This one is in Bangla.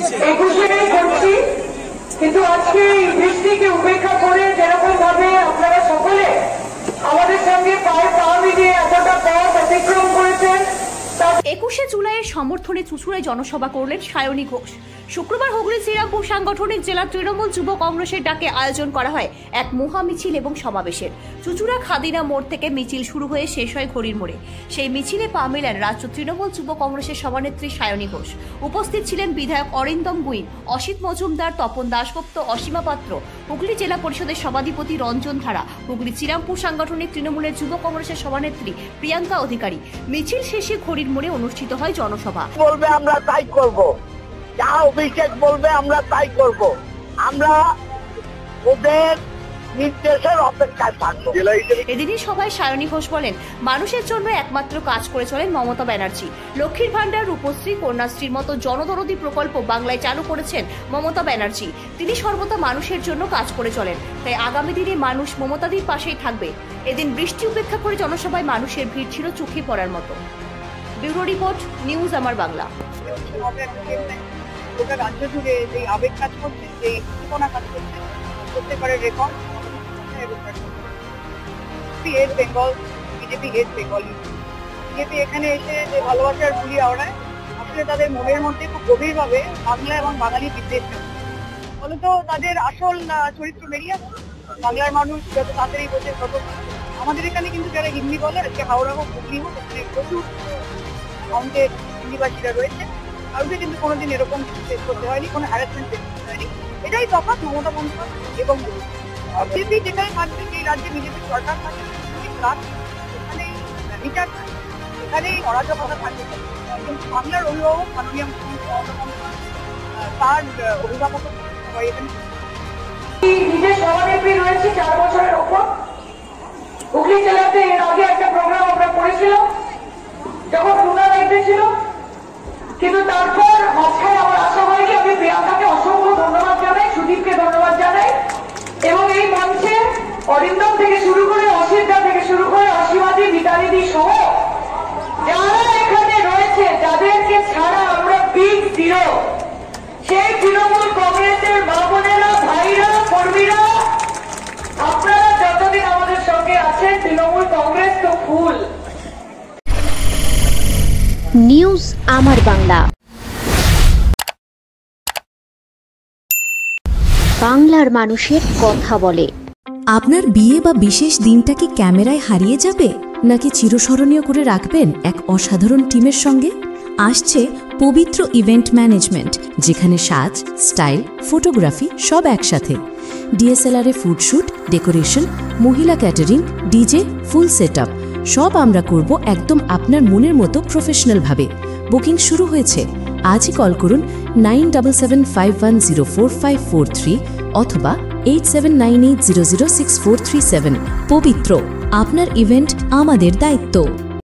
21-এ করছি, কিন্তু আজকে এই বৃষ্টিকে উপেক্ষা করে যেরকম ভাবে আপনারা সকলে আমাদের সঙ্গে পায়ে পা মিলিয়ে এতটা পথ অতিক্রম করেছেন। 21শে জুলাইয়ের সমর্থনে চুঁচুড়ায় জনসভা করলেন সায়নী ঘোষ। শুক্রবার হুগলি শ্রীরামপুর সাংগঠনিক জেলা তৃণমূল যুব কংগ্রেসের ডাকে আয়োজন করা হয় এক মহা মিছিল এবং সমাবেশের। চুঁচুড়া খাদিনা মোড় থেকে মিছিল শুরু হয়ে শেষ হয় ঘড়ির মোড়ে। সেই মিছিলে পা মেলেন রাজ্য তৃণমূল যুব কংগ্রেসের সভানেত্রী সায়নী ঘোষ। উপস্থিত ছিলেন বিধায়ক অরিন্দম গুইন, অসিত মজুমদার, তপন দাশগুপ্ত, অসীমা পাত্র, হুগলি জেলা পরিষদের সভাধিপতি রঞ্জন ধারা, হুগলি শ্রীরামপুর সাংগঠনিক তৃণমূলের যুব কংগ্রেসের সভানেত্রী প্রিয়াঙ্কা অধিকারী। মিছিল শেষে ঘড়ির মোড়ে অনুষ্ঠিত হয় জনসভা। বলবে আমরা তাই করব, যা অভিষেক বলবে আমরা তাই করব, আমরা ওদের নির্দেশের অপেক্ষায় থাকবো। এদিনই সভায় সায়নী ঘোষ বলেন, মানুষের জন্য একমাত্র কাজ করে চলেন মমতা ব্যানার্জি। লক্ষ্মীর ভান্ডার, রূপশ্রী, কন্যাশ্রীর মতো জনদরদী প্রকল্প বাংলায় চালু করেছেন মমতা ব্যানার্জি। তিনি সর্বদা মানুষের জন্য কাজ করে চলেন, তাই আগামী দিনে মানুষ মমতাদির পাশেই থাকবে। এদিন বৃষ্টি উপেক্ষা করে জনসভায় মানুষের ভিড় ছিল চোখে পড়ার মতো। ব্যুরো রিপোর্ট, নিউজ আমার বাংলা। গোটা রাজ্য জুড়ে যে আবেগ কাজ করছে, যে উদ্দীপনা কাজ করছে, প্রত্যেকবারের রেকর্ড বেঙ্গল বিজেপি বিজেপি এখানে এসে যে ভালোবাসার বুলি আওড়ায়, আসলে তাদের মনের মধ্যে খুব গভীরভাবে বাংলা এবং বাঙালি বিদ্বেষ ফলত তাদের আসল চরিত্র বেরিয়ে আসে। বাংলার মানুষ যত তাড়াতাড়ি বোঝে তত। আমাদের এখানে কিন্তু যারা হিন্দি বলে, আজকে হাওড়া হোক, হুগলি হোক, ওখানে প্রচুর আমাদের হিন্দিভাষীরা রয়েছে। কাউকে কিন্তু কোনোদিন এরকম কিছু ফেস করতে হয়নি, কোনো হ্যারাসমেন্ট ফেস করতে হয়নি। এটাই তফাৎ মমতা বন্দ্যোপাধ্যায় এবং বিজেপি যেখানে থাকবে, সেই রাজ্যে বিজেপির সরকার থাকবে, এখানেই বিচার থাকবে, এখানেই অরাজকতা থাকবে। কিন্তু বাংলার অভিভাবক মাননীয় মুখ্যমন্ত্রী মমতা বন্দ্যোপাধ্যায়, তার অভিভাবক সবাই এখানে নিজের সভানেত্রী রয়েছে 4 বছরের ওপর। হুগলি জেলাতে এর আগে একটা প্রোগ্রাম আমরা করেছিলাম যখন করোনা ছিল, কিন্তু তারপর মাঝখানে আমার আশা হয় কি আমি প্রিয়াঙ্কাকে অসংখ্য ধন্যবাদ জানাই, সুদীপকে ধন্যবাদ জানাই, এবং এই মঞ্চে অরিন্দম থেকে শুরু করে, অসিতদা থেকে শুরু করে, অসীমাদি, মিতালিদি সহ যারা এখানে রয়েছে, যাদেরকে ছাড়া আমরা বিগ জিরো, সেই তৃণমূল কংগ্রেসের মা বোনেরা, ভাইরা, কর্মীরা, আপনারা যতদিন আমাদের সঙ্গে আছেন, তৃণমূল কংগ্রেস তো ফুল। নিউজ আমার বাংলা, বাংলার মানুষের কথা বলে। আপনার বিয়ে বা বিশেষ দিনটা কি ক্যামেরায় হারিয়ে যাবে, নাকি চিরস্মরণীয় করে রাখবেন এক অসাধারণ টিমের সঙ্গে? আসছে পবিত্র ইভেন্ট ম্যানেজমেন্ট, যেখানে সাজ, স্টাইল, ফটোগ্রাফি সব একসাথে। ডিএসএলআরে ফুডশুট, ডেকোরেশন, মহিলা ক্যাটারিং, ডিজে, ফুল সেটআপ সব আমরা করব একদম আপনার মনের মতো প্রফেশনালভাবে। বুকিং শুরু হয়েছে। আজই কল করুন 9775104543 অথবা 8798006437। পবিত্র, আপনার ইভেন্ট আমাদের দায়িত্ব।